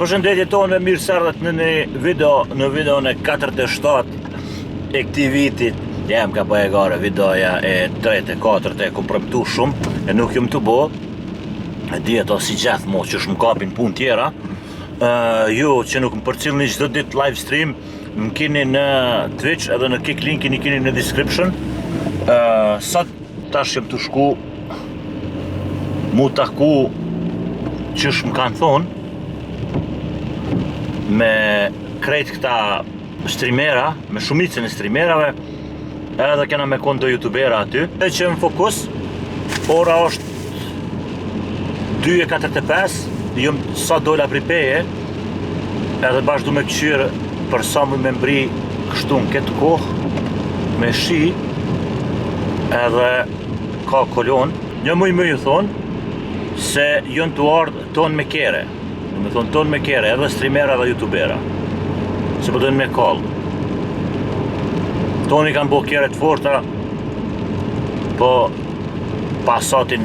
Përshëndetje tonë, mirë se erdhët në një videon e 47 e këtij vitit. Jam ka po e gare videoja e 3 e 4 e ku premtu shumë e nuk jam të bo. E di ato si gjath mo që shumë kapin pun tjera. Ju që nuk më përcilni çdo ditë live stream, më keni në Twitch edhe në Kick linkin i keni në description. Sot tash jam të shku mu taku qysh më kanë thonë me krejt këta streamera, me shumicën e streamerave, edhe kena me kondo youtubera aty. E që në fokus, ora është 2:45, jëm sa dola pripeje, edhe bashkë du me këqyrë për sa mu me mbri kështu në këtë kohë, me shi, edhe ka kolon. Një muj më ju thonë, se jënë të ardhë tonë me kere. Me thonë tonë me kere, edhe streamera dhe youtubera. Se po dojnë me kallë. Toni kanë bo kere të forta, po pasatin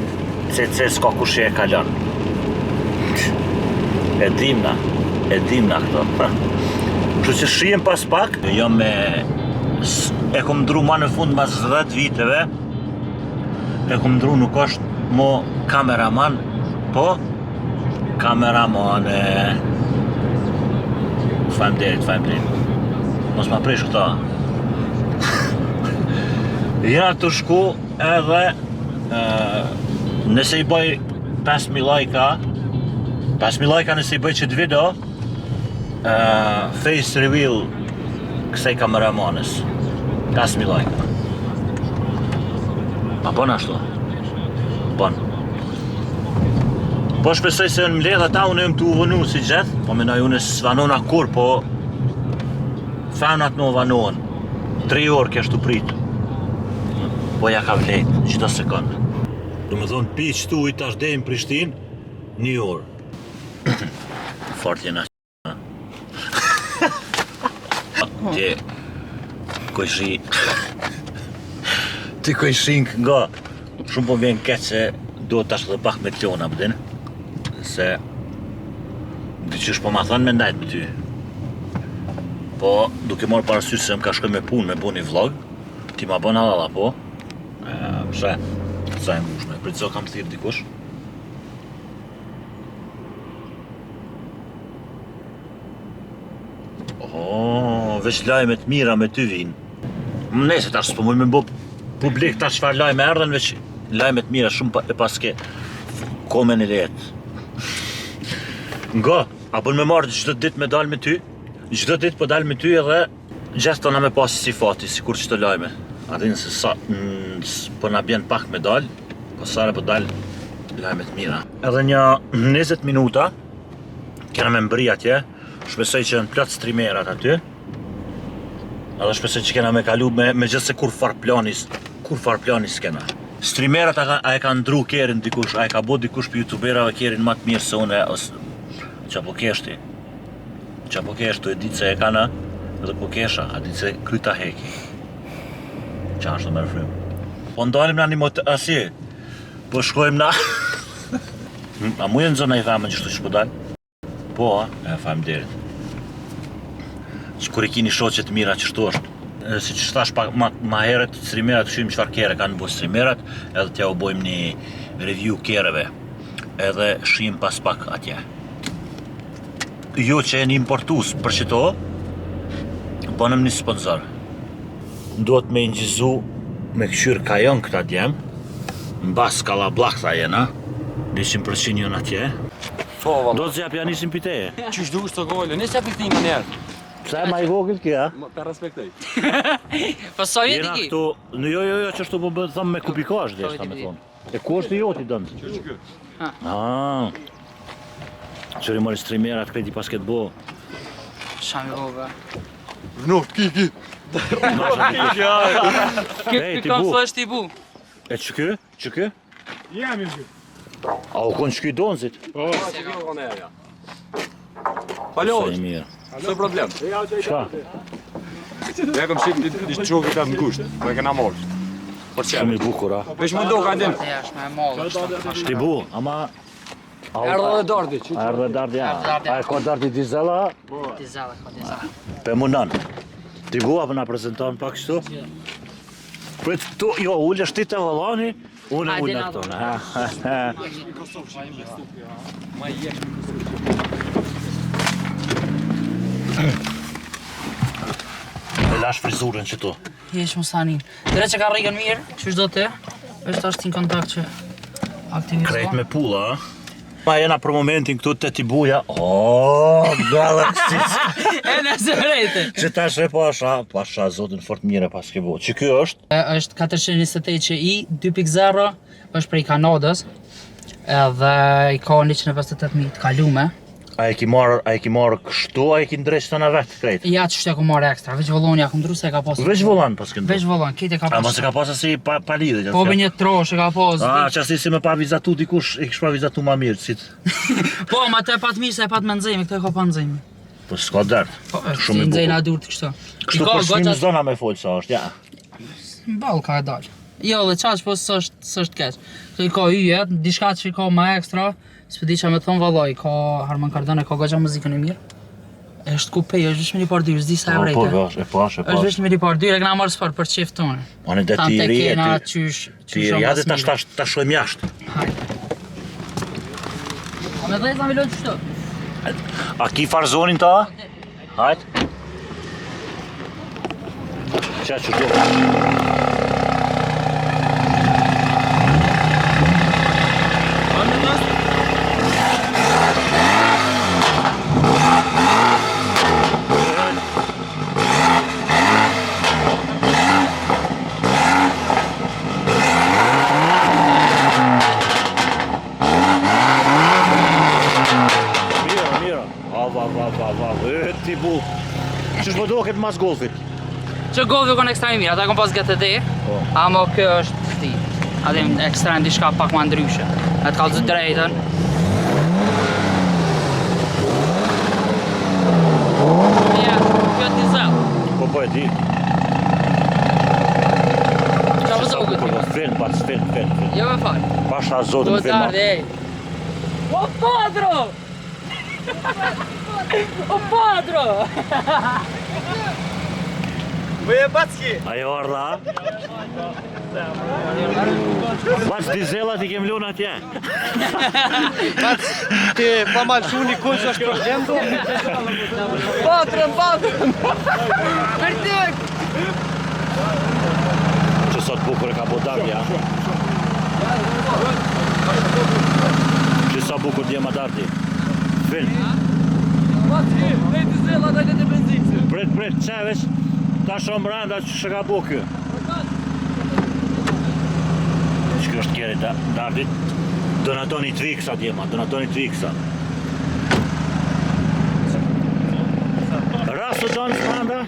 CC s'ka kushe e kalan. E dimna këto. Kështu që shijem pas pak, jam me... E kom ndru ma në fund mas 10 viteve. E kom ndru nuk është mo kameraman, po kameraman e... Fajmderit. Mos ma prish këta. Jena të shku edhe... Nëse i bëj 5.000 lajka, 5.000 lajka nëse i bëj qëtë video, face reveal kësaj kameramanës. 5.000 lajka. A bon ashtu? Bon. Po shpesoj se në mledh ata unë jëmë të uvënu si gjithë, po menoj unë s'vanona kur, po fanat në uvanohen. 3 orë kesh të pritë. Po ja ka vlejt, qdo sekundë. Do me thonë pi qëtu i tash dejmë Prishtinë, 1 orë. Fort jena q***a. Ti, kojshi... Ti kojshink nga, shumë po vjen keq se do tash dhe pak me tjona përdin. Se qysh po ma thënë me ndajt me ty. Po duke morë parasysh se më ka shkoj me punë me bu një vlog. Ti ma bën halala po. Pse? Sa e ngushme. Pritso kam thirë dikush. Veç lajmet mira me ty vinë. Më nese tash s'po muj me bu publik tash çfarë lajme erdhen, veç lajmet mira shumë e paske komen e letë. Nga, a bën me marrë çdo ditë me dal me ty, çdo ditë po dal me ty edhe gjithë tona me pasi si fati, si kur qëto lajme. A din se sa, po na bjen pak me dal, po sare po dal lajmet mira. Edhe një 20 minuta, kena me mbri atje, shpesoj që në plot streamerat aty, edhe shpesoj që kena me kalu me gjithë se kur far planis kena. Streamerat a e ka ndru kerin dikush, a e ka bo dikush për youtuberave kerin ma të mirë se une, qa po keshti. Qa po keshtu e ditë se e kana, edhe po kesha, a ditë se kryta heki. Qa është të mërë frymë. Po ndalim na një mot asje, po shkojmë na... A mu e në zona i thamë që shtu që po dalë? Po, faleminderit. Që kur e kini shoqet mira që shtu është. Si që shtash ma heret, streamerat të shumë qëfar kere kanë bo streamerat, edhe t'ja u bojmë një review kereve, edhe shim pas pak atje. Jo që e një importus për qëto, bënëm një sponsor. Duhet me ingjizu me këqyr kajon këta djemë, në bas kalablak tha jena, 100% jën atje. Do të zjap janë isim piteje. Qysh du është të gojle, nësë japë i këti më njerë. Pse ma i vogël kja? Per respektoj. Po sa jeti Jena ki? këtu, jo që është të po bëtë thëmë me kupikash dhe shta me thonë. E ku është i joti dëndë? Që kë? Qëri mori streamerat kredi pas këtë bo. Shami bove. Vnoft, ki. Ej, ti Kam bu. flesh ti bu. E që kë? Jam ju kë. A u konë që këj donzit? Po, që kë konë e ja. Sa Palosh, i mirë. së problem. Qa? Ne kom shqip një qokit atë në kusht, me këna morë. Por Shumë i bukur, a? Vesh më do ka dim. Ja, është me mollë. Ti bu, ama Erdhe dhe dardi. Erdhe dardi, ja. A e ka dardi dizela? Dizela, ka dizela. Pe munan. Ti bua për na prezenton pak kështu? Prit tu, jo, ulesh ti te vallani, unë Hajde, ulë na këtu. E lash frizurën që tu. Jesh Musanin. Dere që ka rrigën mirë, që do të, është ashtë në kontakt që aktivizoa. Krejt me pulla, a? Ma jena për momentin këtu të ti buja. Galaxis. E në se vrejte. Që tash e pasha zotin fort mire pas ke bu. Që kjo është? Është 428 i 2.0, është prej Kanadës, edhe i ka 158.000 të kalume. A e ki marrë kështu, a e ki ndreq të në vetë krejt? Ja që shte ku marrë ekstra, veç volloni ja ku ndru se ka posë. Veç volan pas këndu? Veç vollon, kete ka A posë. mos e ka pasë si pa lidhe? Po bë një trosh e ka posë. A, që asi si me pa vizatu dikush, e kish pa vizatu ma mirë, sit. Po, ma të e pat mirë se e pat me nëzimi, këto e ka pa nëzimi. Po s'ka dërë. Po, është Shumë si i nëzina bukur. dur të kështu. Kështu për shmim zona me folë sa është, ja. Ball ka e dalë. Jo, dhe qaq, po s'është keq. Këto i ka yjet, diçka që i ka ma ekstra, s'pëdi që me thonë vallaj, ka Harman Kardon, ka gogja muzikën e mirë. Është kupej, është veç me një par dyr, s'di sa e vrejte. Po, e është veç me një par dyr, e këna marrë sfar për qef tonë. Anë dhe ti i ri e ti ti i ri, ja dhe ta shojmë jashtë. Hajde. A me dhejtë me lojtë qështu? A ki farzonin ta? Hajt. Qa që do? Ti bu, që shpo do këtë mas golfit? Që golfi kon ekstra i mirë, ata kon pas GTD, ama kjo është ti. Atim ekstra në diçka pak ma ndryshe. E të kalëzë drejtën. Mje, kjo të dizel. Po e di. Qa vëzë u këtë? Film, pas film. Jo me falë. Pasha zotin Do film. tarde, ej. O padro! O padro! Bëje Backi! Ajo ardha? Bac dizelat i kem lun atje. Ti pa malë shuni kull që është problem do? Patrën! Përtek! Që sot bukur e ka po dardi, a? Që sa bukur djema dardi. Film. Backi, lejti zela dhe të benzinë. Pret, qevesh, ta shumë branda që shë ka bu kjo. Që kjo është kjeri dardit, donatoni Twiksa djema, donatoni Twiksa. Rasu donë së branda?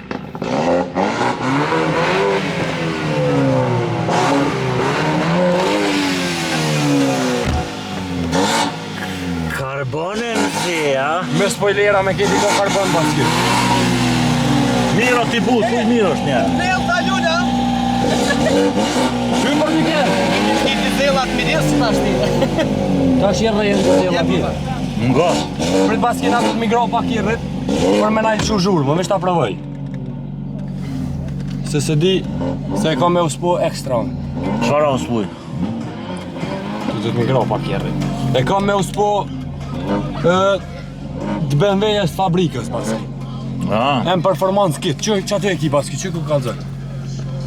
Karbonin zi, a? Me spoilera me keti ko karbon Backi. Miro ti bu, thuj miro është njerë. Nel taluna! Shumë për një kjerë. Ti ti zelat midis të ashti. Ta është jenë dhe jenë të zela pjetë. Ngo. Prit Backi na të migro pak i rrit, për me najtë që zhurë, më veç ta provoj. Se di, se e ka me uspo ekstra. Qfara unë s'puj? Tu të migro pak i rrit. E ka me uspo të BMW-jes fabrikës, Backi. A, Em performance kit, që aty e ki Backi, që ku ka zërë?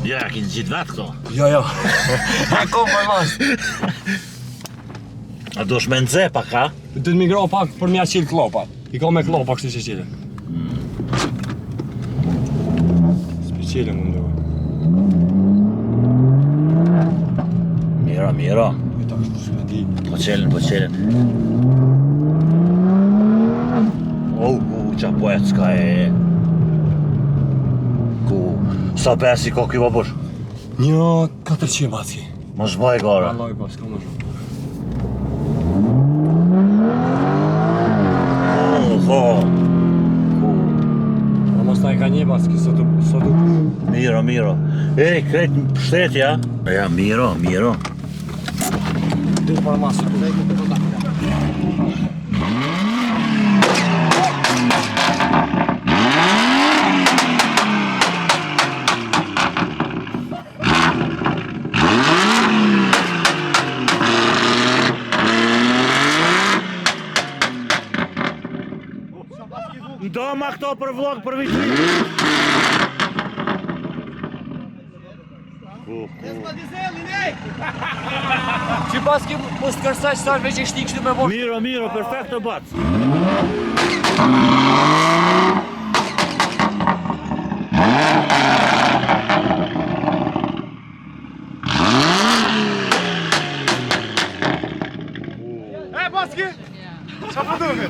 ja, kinë gjitë vetë këto. Jo. E ko performance. A do shme nëze pak, a? Të të migro pak për mja qilë klopat. I ka me klopa kështu që qilë. S'pi qilë më ndërë. Miro. E ta kështu s'me di. Po qelen. Qa po e s'ka e... Ku... Sa besi ko kjo babush? 1.400 Backi. Mos baj gara. Allah i pas, ka më shumë. Ku... A mos ta e ka një Backi, sotu... Miro. Ej, krejt në pështetja. Ja, miro. Du për masë. Do ma këto për vlog për vitrin. Që pas ke mos kërsaj sa veç e shti kështu me bosh. Miro, perfekto bac. E, Baski! Qa për duke?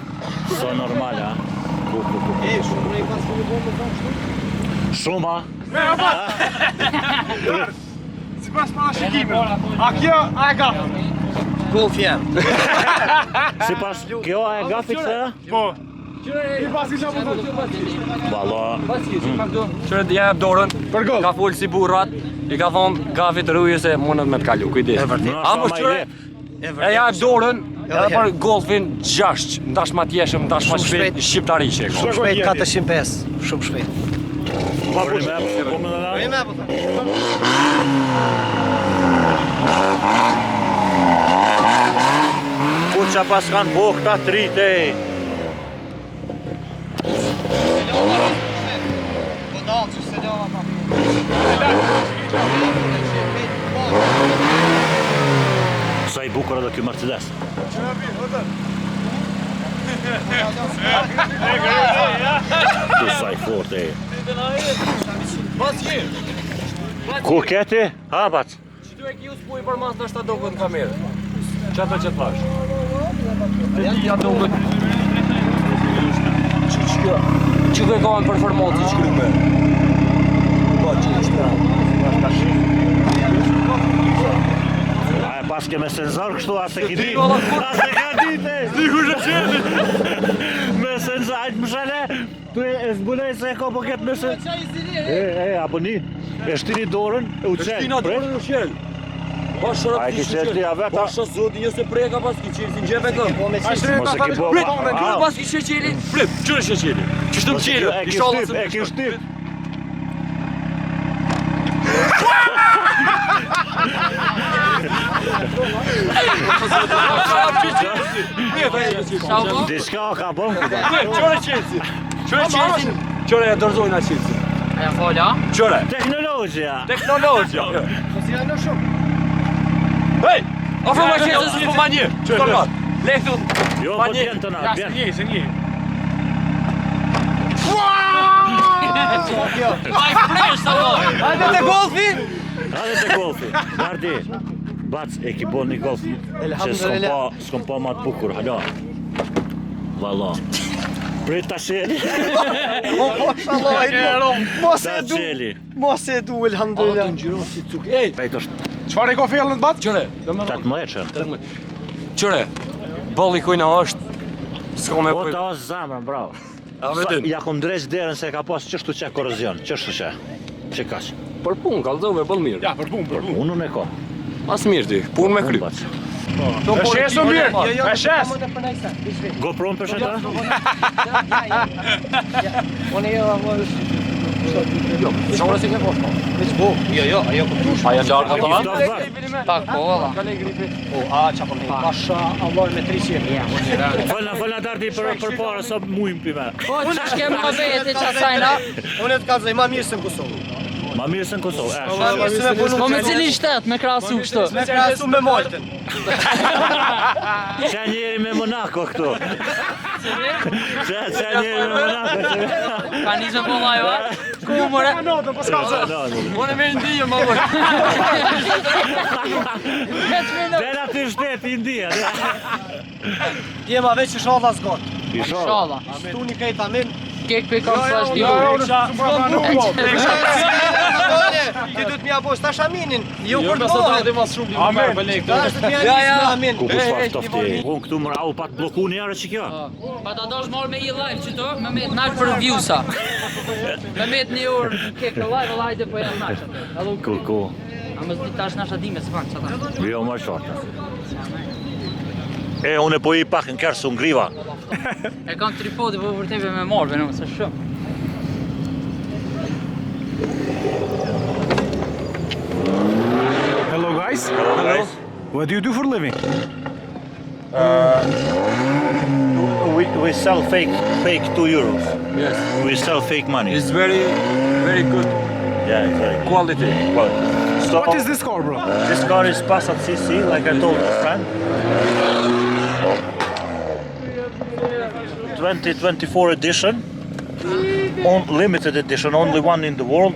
So normal, ha? E, shumë në i pas ke një bomë të kështu? Shumë, ha? Me, a pas! Si pas para shikime. A kjo, a e gafë? Golf jam. Si pas kjo a e gafit se? Po. I Baski qa për duke? Balo. Qërë të jep dorën, Për gol. ka full si burrat, i ka thonë gafit rruje se mundet me të kalu, kujdes. A mos qërë, e jep dorën, edhe për golfin 6, ndash ma tjeshëm, ndash ma shpejt, shqiptari që e ka. Shumë shpejt 405, shumë shpejt. Ku qa pas kanë bo këta trite? Sa i bukur edhe kjo Mercedes. Tu sa i fort e. Baski, Ku keti? Ha, bac. që tu e kju s'puj për mas të ashtë do këtë në kamerë. Qëta që thash? Ja do këtë... Që ke ka në performancë që kryme? Po, që është A e pas ke me senzor kështu, as e ki di? As e ka dite! Diku që qeni! Me senzor, ajtë më shale, tu e zbunaj se e ka po ketë me senzor. Aboni, e shtini dorën, e u qenë. Shtina dorën u qenë. Pa A shërët e ki qenë ti a veta? Pa shërët zoti njëse preka pas ki qenë si në gjepe këm. Mos e ki bo... Prit, kërë pas ki qeqeli? Prit, qërë qeqeli? Qështu më qenë? E ki shtyp, e ki shtyp. Diska ka bo? Qërë qelsi? Qërë qelsi? Qërë e dërzojnë a qelsi? Aja folja? Qërë? Teknologjia. Teknologja. Hej! Afro ma qelsi së po ma një. Qërë ka? Lektu. Jo, po t'jen të na, bjen. Se një. Ai fresh sa do. Hajde te golfi! Hajde te golfi. Gardi, bac, e ki bo një golf që s'kom pa ma të bukur, halo. Valla. Prit ta sheli. Mos e Ta du, sheli. mos e du, elhamdulillah. Ej! Pejt është Qfar e ka fjellën të batë? Qërë? 18. Qërë? Balli kujna është. S'ka me Po pojtë. ta është zamrën, bravo. A vetin? Ja kom drejt derën se ka pas qështu që korozion, qështu që. Që kash. Për punë, kalzove, bëll mirë. Ja, për punë. Unë e ka. As mirë ti, punë me kry. Bac. E shesë më mirë. E shesë. GoPro në përsheta? Unë jo, Shore si ke poshtë? jo, ajo po tush. Aja qarë ka ta? Tak po valla. O, a qa po me pasha Allah me 300. Falna dardi për para sa mujmë pime. Po ç'sh ke më vete ç'asajna? Unë të kalzoj ma mirë se në Kosovë. Ma mirë se në Kosovë. Ma mirë se me punu Po me cilin shtet me krahasu kështu? me krasu me Maltën. Qa njeri me Monaco këtu. Qa njeri me Monaco. Ka nisë po lajva. Ku more? Unë me ndijë, ma voj. Dera të shtetë India. Jema veç i shala zgot. Inshallah. Stuni kejt amin. Kek pe kam flash di. Ti du të mja bosh tash aminin. Jo për të bohet. Tash du të mja nisë amin. Ku kush tofti. Unë këtu më rau pa të bloku një arë që kjo. Pa ta dosh marr me i live qëto, me me të nash për viewsa. Me me të një orë kek live hajde po jam nash. Allo. Ku. A mos di tash nash adime s'fak çata. Jo më shorta. E, unë po I pak në kërë se unë ngriva. E kam tripodi, po vërteve me marrë, në mëse shumë. Hello guys. Hello guys. What do you do for a living? We sell fake €2. Yes. We sell fake money. It's very good Yeah, it's very quality. well. So, What is this car, bro? this car is Passat CC, like I told your friend. 2024 edition. Limited edition, only one in the world.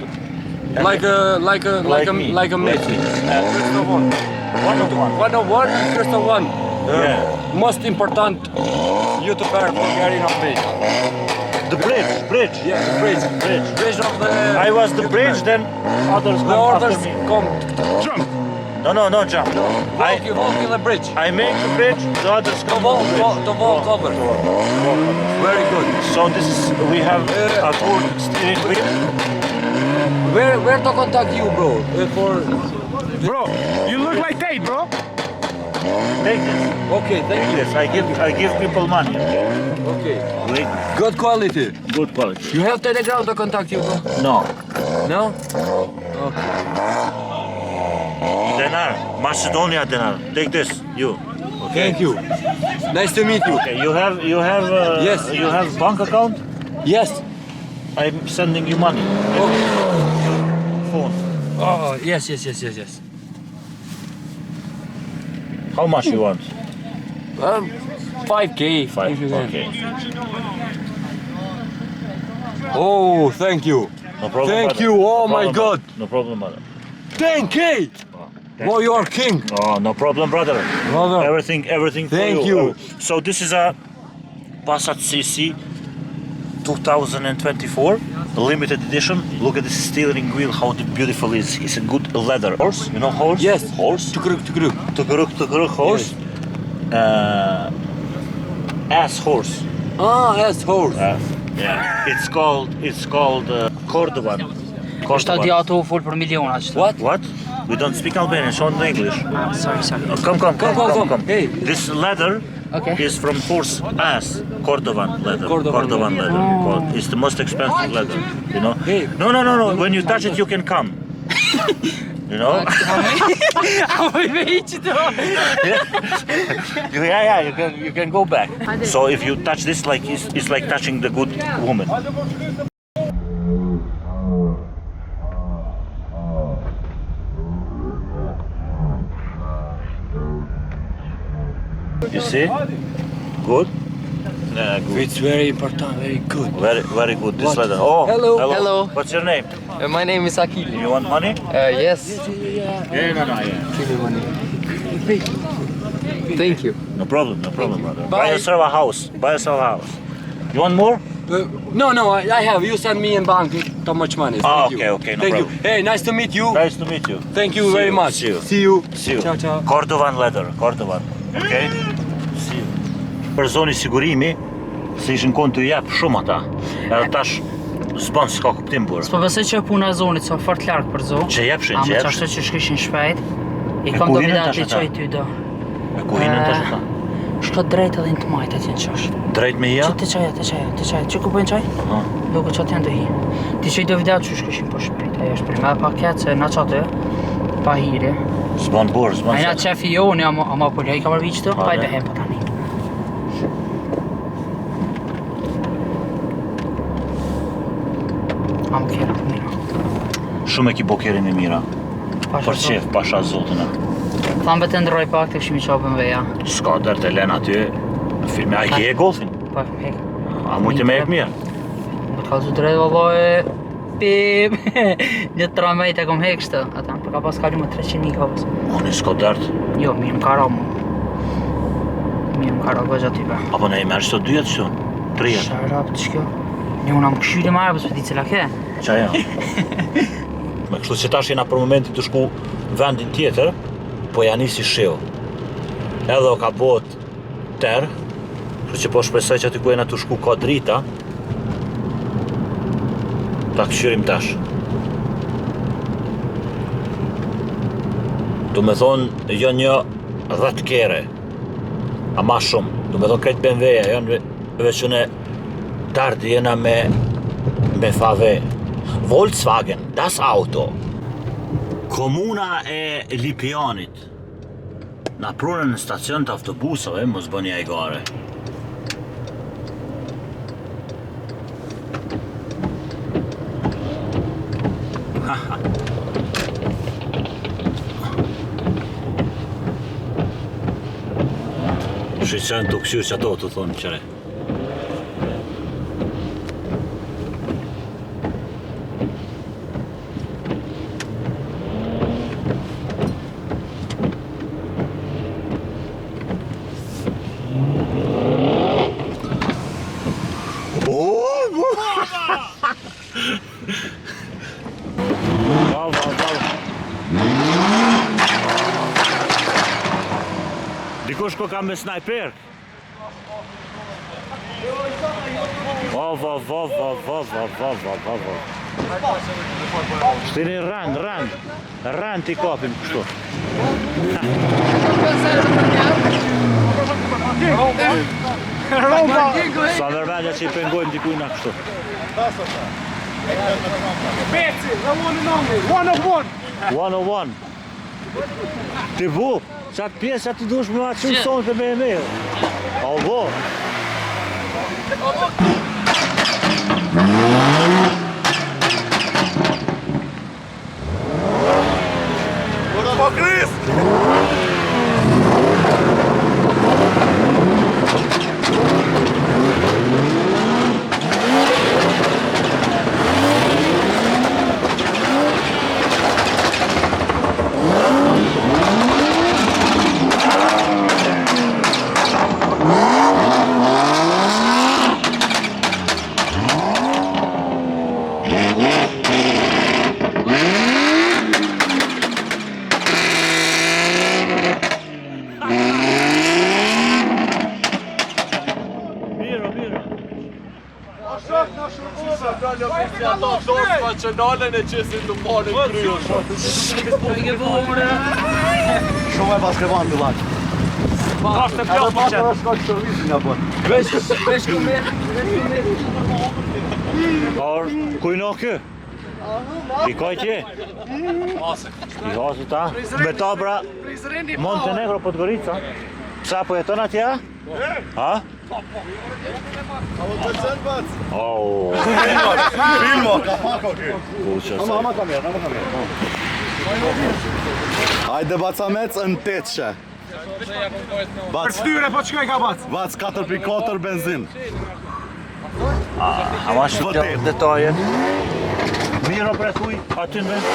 Like a me. Messi. Crystal one. One of one. Crystal one. Yeah. Most important YouTuber Bulgarian of me. The bridge. Yeah, the bridge. Bridge of the. I was the bridge, then others The come orders after me. come. Jump. No jump. You walk in the bridge. I make the bridge, the others The come wall, on the bridge. the wall cover. Very good. So this is, we have a good steering wheel. Where to contact you, bro? For Bro, you look like Tate, bro. Take this. okay, thank you. Yes, I give people money. Okay. Wait, Good quality. good quality. You have Telegram to contact you, bro? No. No? Denar. Macedonia denar. Take this. You. Thank you. Nice to meet you. Okay. You have Yes. You have bank account. Yes. I'm sending you money. Okay. Phone. Oh, yes. How much you want? 5K. Five. if you can. Okay. Oh, thank you. No problem. Thank brother. you. Oh No my problem, God. No problem, brother. 10K. Oh, you are king. Oh, no problem, brother. Brother. Everything for Thank you. you. So this is a Passat CC 2024 limited edition. Look at the steering wheel, how beautiful it is. It's a good leather horse. You know horse? Yes. Horse. Tukruk. Tukuruk horse. Ass horse. Ah, yes, horse. Yeah. It's called Cordovan. Është adiato u full për miliona që të. What? We don't speak Albanian, it's only English. Sorry. Come. Hey. This leather Okay. is from horse ass, Cordovan leather. Cordovan leather. It's the most expensive leather, you know? Hey. No. When you touch it, you can come. You know? Yeah, you can go back. So if you touch this, like it's like touching the good woman. You see? Good? Yeah, good. It's very important, very good. Very good, this leather. Oh, Hello. Hello. What's your name? My name is Akil. You want money? Yes. Yeah. Give me money. Thank you. No problem, brother. Bye. Buy yourself a house. You want more? No, I have. You send me in bank how much money. Ah, Thank you. okay, no Thank problem. you. Hey, nice to meet you. Nice to meet you. Thank you See very you, much. see you. See you. Ciao. Cordovan leather, Cordovan. Okay? See you. Për zoni sigurimi, se ishin kon të jep shumë ata. Edhe tash s'ban s'ka kuptim burr. S'po besoj që puna e zonit sa fort larg për zonë. Që jepshin, Ama që jepshin. çashtë që shkishin shpejt. I kam ku do hinën vida tash të ata? çoj ty do. E ku hinën tash ata? Shko drejt edhe në të majtë atje në qosh. Drejt me ja? Që të qaj. Që ku bëjnë qaj? Aha. Duke që atje në të hi. Ti që i do video që shkishin po shpejt. Ajo është për me paket se na qatë pa hiri. S'ban burr, s'ban. Ajna qefi joni ama polja i kamar viqë të, pa i behem po tani. Am kjera të mira. Shumë e ki bokerin e mira. Për qef, pasha zotin atë. Thamë të ndroj pak të këshimi qabën veja. S'ka dërë të len aty. Filme, a i ke e golfin? Pa, hek. A mujtë me e mirë? Më të kalë të drejtë vëlloj. Pip. Një tramejt e kom hek shtë. Ata, për ka pas kalu më 300 kapës. Unë s'ka dërt. Jo, mirë më kara mu. Mirë më kara gëgja type. Apo ne i merë qëto 2 jetë që? 3 jetë? Sharap të shkjo. Një unë më këshyri marë, për së di cila ke. Qa ja? Me kështu që tash jena për momentin të shku vendin tjetër, po ja nisi shiu. Edhe o ka bot terë, kështu që po shpresoj që aty ku jena të shku ka drita, ta këshyrim tash. Do me thonë, jo një 10 kere. A ma shumë, du me thonë këtë BMW-ja, janë veç unë tardi jena me VW. Volkswagen, das Auto. Komuna e Lipjanit. Na prunën në stacion të autobusave, mos bëni ai gare. Shqyqen të kësyrë që ato të thonë qëre. Dikush ko ka me snajper. Shtini rand t'i kapim kështu. Sa nërmendja që i pengojmë dikujna kështu. Beci, the one and only, 101. 101. Ti bu, qatë pjesë që ti dush me atë shumë sonë të BMW. A o bo. Po Kris! Nacionalen e qesin të marrë në kryo. Shumë e baskrevan të lakë. Pashtë të pjohë më qenë. Shka që servisin nga bërë. Veç kumet. Por, kujno kë? I kaj tje? I hasë ta? Me ta bra Montenegro Podgorica? Psa po jeton atja? Ha? Oh. Filmo, ka pako kë. Ama kamerë. Hajde bacamec në tetëshe. Për shtyre po qëkaj ka bac? Bac 4.4 benzin. Ama shtë detajet. Miro për e thuj, aty në vend.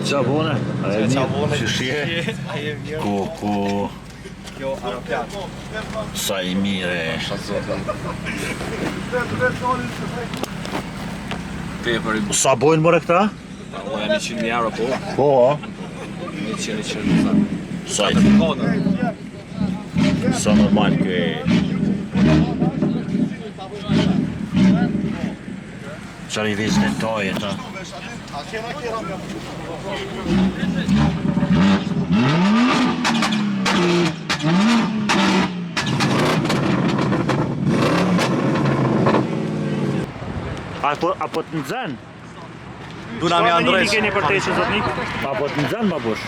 Qabone, shishje, ku, sa i mire. Sa bojnë more këta? O janë 100.000 euro po. Po, 100. sa i sa normal kjo e. Qar i vizë detajet, ta. Apo të nëzën? Duna mi Andres. Keni për te që zotnik? Apo të nëzën ma bush?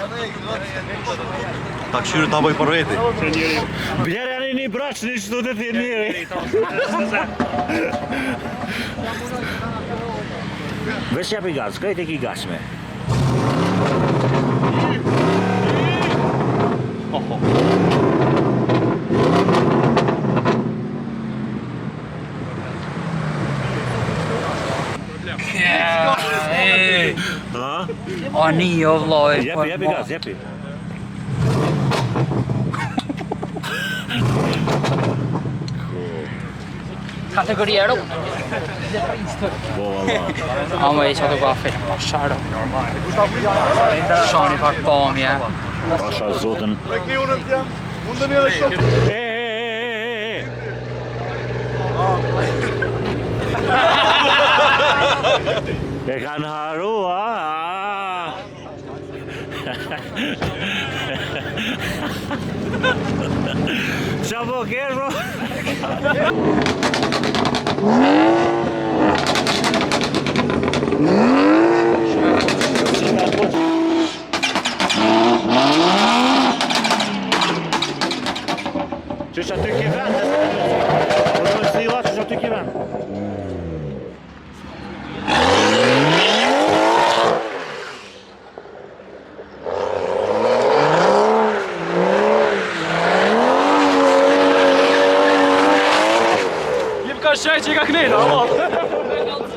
Ta këshyrë ta boj për veti. Bjerë janë një braqë një që do të të njëri. Vesh jap i gaz, krejt e ki gazme. O një o vloj. Jepi gaz, jepi. Kategori ero. Po, valla. Ama e që ato ka film, ma sharo. Shani pak pomje. Pasha zotën. Rekni unë të jam, mundën edhe shumë. E kanë haru, a? Qa po kesh, bro? Qysh aty ke vend? Po të sila, qysh aty ke vend? Jep ka shaj që i ka knejta, ama.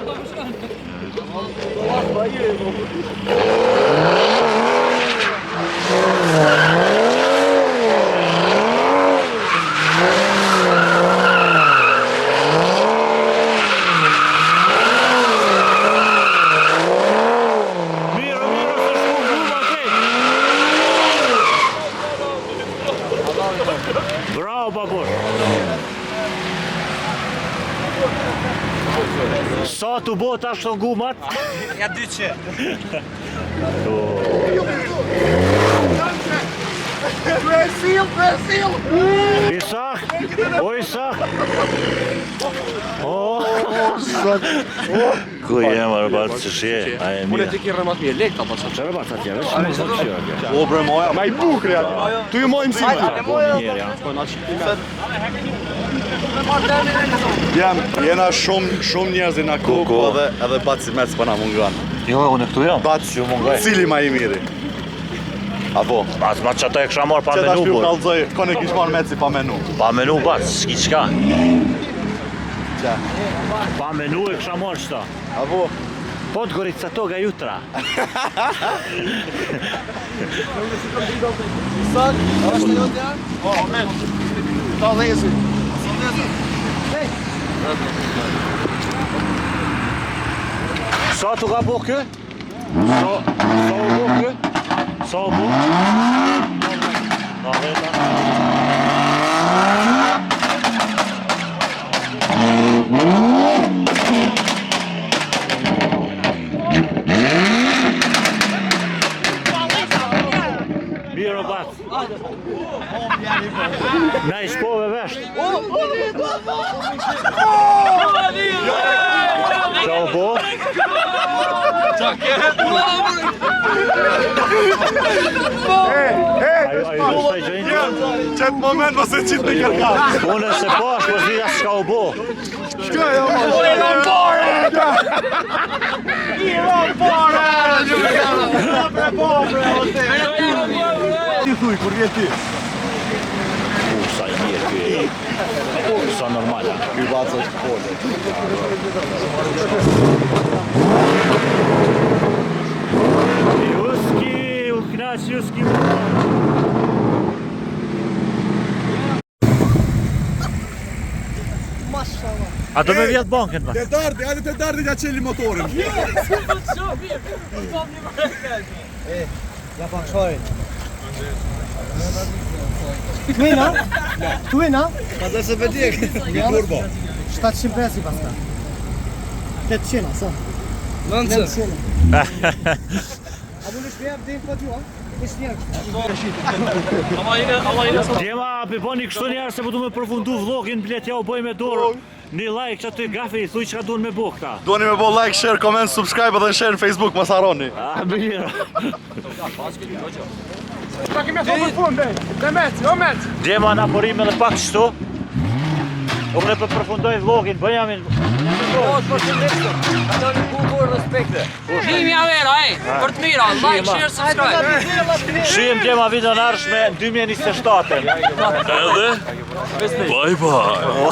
Bravo, babur! Sa të bot ashtë të gumat? Ja 200. Isak! O Isak! O! Ku jem, arbat, që shje? A e Mune mira. ti ki rëmat mirë, lekta pa që. Që arbat atje, veç më zë qërë. O bre moja, ma i bukri atë. Tu ju mojmë si Jena shumë njerëzi na kup edhe baci mec për na mungan. Jo, unë këtu jam. Baci Që mungaj. cili ma i miri? Apo? As ma që ata e kësha marrë pa Që ta menu, shpiu bor. kalzoj, kone kish marrë meci pa menu. Pa menu, bac, s'ki qka. Qa? Pa menu e kësha marrë qëta. Apo? Po të gorit sa toga jutra. Sa të ka bo kë? Sa u bo kë? Sa u bo? Na veta. Mirë o bat. Na i shpove vesht. Qa u bo? Qëtë moment më se qitë me kërkat. Unë se po është, po zhida s'ka u bo. Shkoj, jo ma. Ti thuj, kur vje ti? Sa i mirë kjo e. Sa normala. Ky baca është pole. Juski, u knaq Juski. A do me vjetë banken, ba? Te dardi, hajde te dardi nga qeli motorin. Ja pak shorin. Twina? Twina? Pa dhe se pëtjek. Turbo. 750 paska. 800, sa? 900. A mu në shpjep dhe i po t'ju, a? Djema, pëponi kështu njerë se po du me përfundu vlogin, blet ja u bëj me dorë. Një like që aty gafe i thuj që ka duen me bo këta. Duani me bo like, share, comment, subscribe edhe share në Facebook, mos harroni. A, mirë. Ta kemi thonë për fund, dhe meci, o meci. Djema, na porim edhe pak qështu. Unë e për përfundoj vlogin, bëjamin. Shihemi avera, për të mira, like, share, subscribe. Shihem djema video në arshme në 2027. Edhe? Bye bye.